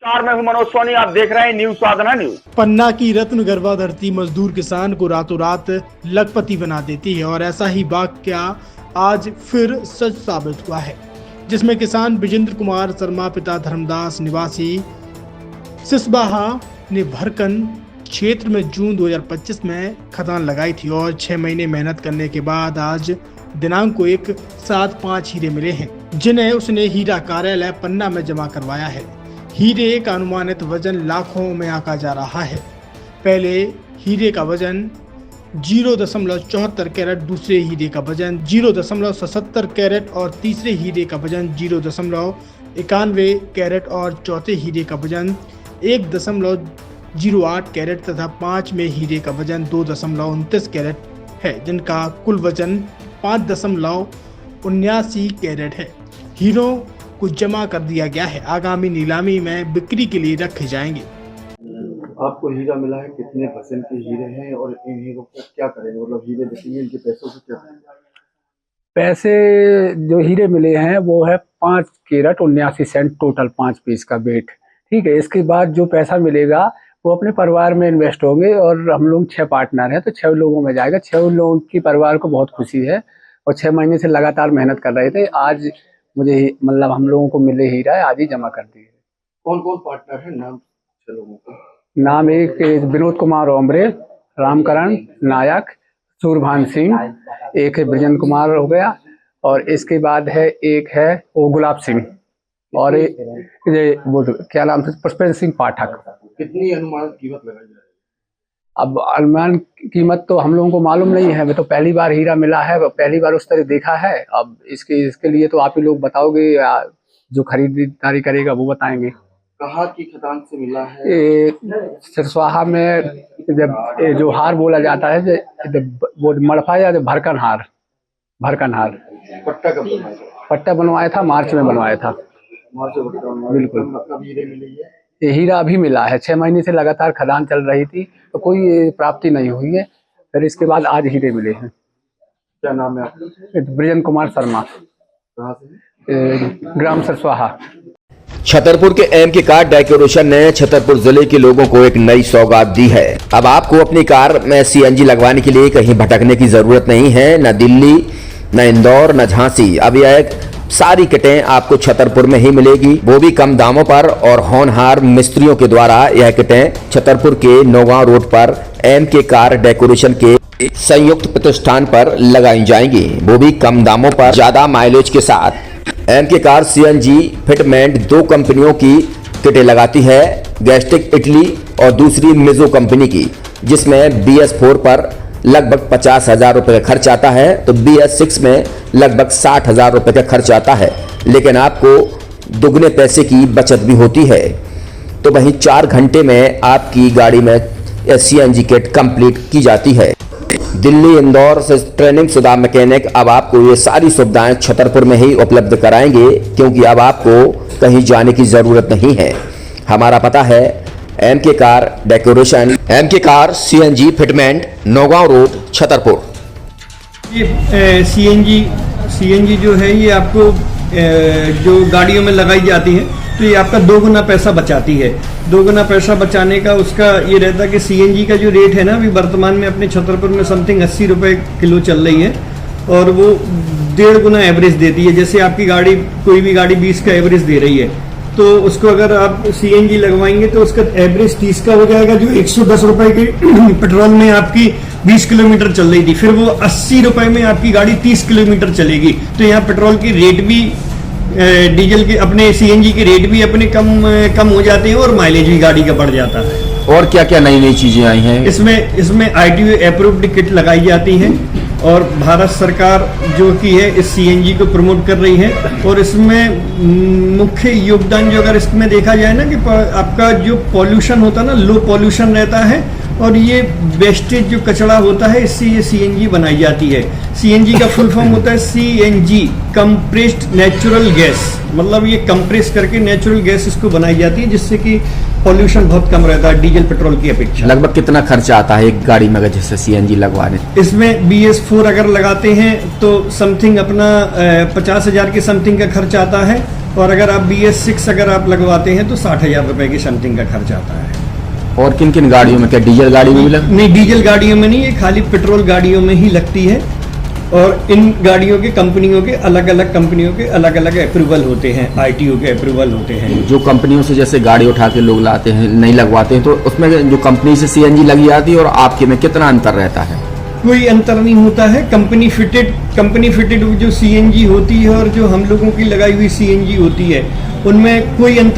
मैं हूं मनोज सोनी, आप देख रहे हैं न्यूज साधना न्यूज। पन्ना की रत्न गर्भाधरती मजदूर किसान को रातों रात लखपति बना देती है और ऐसा ही वाकया आज फिर सच साबित हुआ है, जिसमें किसान विजेंद्र कुमार शर्मा पिता धर्मदास निवासी सिसबाहा ने भरकन क्षेत्र में जून 2025 में खदान लगाई थी और 6 महीने मेहनत करने के बाद आज दिनांक को एक साथ 5 हीरे मिले हैं, जिन्हें उसने हीरा कार्यालय पन्ना में जमा करवाया है। हीरे का अनुमानित वजन लाखों में आंका जा रहा है। पहले हीरे का वजन 0.74 कैरेट, दूसरे हीरे का वजन 0.77 कैरेट और तीसरे हीरे का वजन 0.91 कैरेट और चौथे हीरे का वजन 1.08 कैरेट तथा 5वें हीरे का वजन 2.29 कैरेट है, जिनका कुल वजन 5.79 कैरेट है। हीरों को जमा कर दिया गया है, आगामी नीलामी में बिक्री के लिए रखे जाएंगे। आपको हीरा मिला है, कितने परसेंट के हीरे हैं और इन हीरों का क्या करेंगे? मतलब हीरे बेचेंगे, इनके पैसों से क्या करेंगे? पैसे जो हीरे मिले हैं वो है 5 कैरेट 79 सेंट टोटल 5 पीस का वेट, ठीक है। इसके बाद जो पैसा मिलेगा वो अपने परिवार में इन्वेस्ट होंगे और हम लोग 6 पार्टनर हैं तो 6 लोगों में जाएगा। 6 लोगों की परिवार को बहुत खुशी है और 6 महीने से लगातार मेहनत कर रहे थे। आज मुझे मतलब हम लोगों को मिले हीरा है, आज ही जमा कर दिए। कौन कौन पार्टनर है? नाम 6 लोगों का नाम एक विनोद कुमार ओमरे, रामकरण नायक, सूरभान सिंह, एक है ब्रिजेंद्र कुमार हो गया और इसके बाद है एक है वो गुलाब सिंह और वो क्या नाम है पुष्पेंद्र सिंह पाठक। कितनी अनुमानित कीमत लगाई जा रही है? अब अनुमान कीमत तो हम लोगों को मालूम नहीं है, मैं तो पहली बार हीरा मिला है, पहली बार उस तरह देखा है। अब इसके लिए तो आप ही लोग बताओगे या जो खरीदारी करेगा वो बताएंगे। कहाँ की खदान से मिला है? सिरस्वाहा में जब जो हार बोला जाता है वो मड़फा या भरकन हार। पट्टा कब बनवाया था? पट्टा बनवाया था मार्च में बनवाया था। मार्च में बिल्कुल। मतलब हीरे मिली है? ये हीरा अभी मिला है, 6 महीने से लगातार खदान चल रही थी तो कोई प्राप्ति नहीं हुई है, फिर इसके बाद आज हीरे मिले हैं। क्या नाम है आपका? ब्रिजेंद्र कुमार शर्मा। कहाँ से? ग्राम सिरस्वाहा। छतरपुर के एमके कार डेकोरेशन ने छतरपुर जिले के लोगों को एक नई सौगात दी है। अब आपको अपनी कार में सीएनजी लगवाने के लिए कहीं भटकने की जरूरत नहीं है, न दिल्ली, न इंदौर, न झांसी। अब यह सारी किटें आपको छतरपुर में ही मिलेगी, वो भी कम दामों पर और होनहार मिस्त्रियों के द्वारा। यह किटें छतरपुर के नौगांव रोड पर एमके कार डेकोरेशन के संयुक्त प्रतिष्ठान पर लगाई जाएंगी, वो भी कम दामों पर, ज्यादा माइलेज के साथ। एमके कार सीएनजी फिटमेंट 2 कंपनियों की किटें लगाती है, गैस्टिक इटली और दूसरी मिजो कंपनी की, जिसमें BS4 पर लगभग 50,000 रुपए का खर्च आता है तो BS6 में लगभग 60,000 रुपए का खर्च आता है, लेकिन आपको दुगने पैसे की बचत भी होती है। तो वहीं 4 घंटे में आपकी गाड़ी में सीएनजी किट कंप्लीट की जाती है। दिल्ली, इंदौर से ट्रेनिंग शुदा मैकेनिक अब आपको ये सारी सुविधाएं छतरपुर में ही उपलब्ध कराएंगे, क्योंकि अब आपको कहीं जाने की जरूरत नहीं है। हमारा पता है MK car decoration, MK car CNG fitment, Naugaon road, Chhatarpur. ये सीएनजी जो है ये आपको जो गाड़ियों में लगाई जाती है तो ये आपका 2 गुना पैसा बचाती है। 2 गुना पैसा बचाने का उसका ये रहता है कि सीएनजी का जो रेट है ना अभी वर्तमान में अपने छतरपुर में समथिंग 80 रुपये किलो चल रही है और वो 1.5 गुना एवरेज देती है। जैसे आपकी गाड़ी कोई भी गाड़ी 20 का एवरेज दे रही है तो उसको अगर आप सीएनजी लगवाएंगे तो उसका एवरेज 30 का हो जाएगा, जो 110 रुपए के पेट्रोल में आपकी 20 किलोमीटर चल रही थी, फिर वो 80 रुपए में आपकी गाड़ी 30 किलोमीटर चलेगी। तो यहाँ पेट्रोल की रेट भी डीजल के अपने सीएनजी के रेट भी अपने कम हो जाते हैं और माइलेज भी गाड़ी का बढ़ जाता है। और क्या क्या नई चीजें आई हैं? इसमें ITO अप्रूव्ड किट लगाई जाती हैं और भारत सरकार जो की है इस सीएनजी को प्रमोट कर रही है। और इसमें मुख्य योगदान जो अगर इसमें देखा जाए ना कि आपका जो पॉल्यूशन होता है ना, लो पॉल्यूशन रहता है और ये वेस्टेज जो कचरा होता है इससे ये सीएनजी बनाई जाती है। सीएनजी का फुल फॉर्म होता है CNG, कंप्रेस्ड नेचुरल गैस, मतलब ये कंप्रेस करके नेचुरल गैस इसको बनाई जाती है, जिससे कि पॉल्यूशन बहुत कम रहता है डीजल पेट्रोल की अपेक्षा। लगभग कितना खर्चा आता है एक गाड़ी में जैसे सीएनजी लगवाने? इसमें BS4 अगर लगाते हैं तो समथिंग अपना 50,000 के समथिंग का खर्च आता है और अगर आप BS6 अगर आप लगवाते हैं तो 60,000 रुपए की समथिंग का खर्च आता है। और किन किन गाड़ियों में, क्या डीजल गाड़ी में भी लग? नहीं, डीजल गाड़ियों में नहीं, ये खाली पेट्रोल गाड़ियों में ही लगती है। और इन गाड़ियों के कंपनियों के अलग अलग कंपनियों के अलग अलग अप्रूवल होते हैं, ITO के अप्रूवल होते हैं। जो कंपनियों से जैसे गाड़ी उठा के लोग लाते हैं, नहीं लगवाते हैं, तो उसमें जो कंपनी से CNG लगी आती है और आपके में कितना अंतर रहता है? कोई अंतर नहीं होता है। कंपनी फिटेड जो CNG होती है और जो हम लोगों की लगाई हुई CNG होती है, उनमें कोई अंतर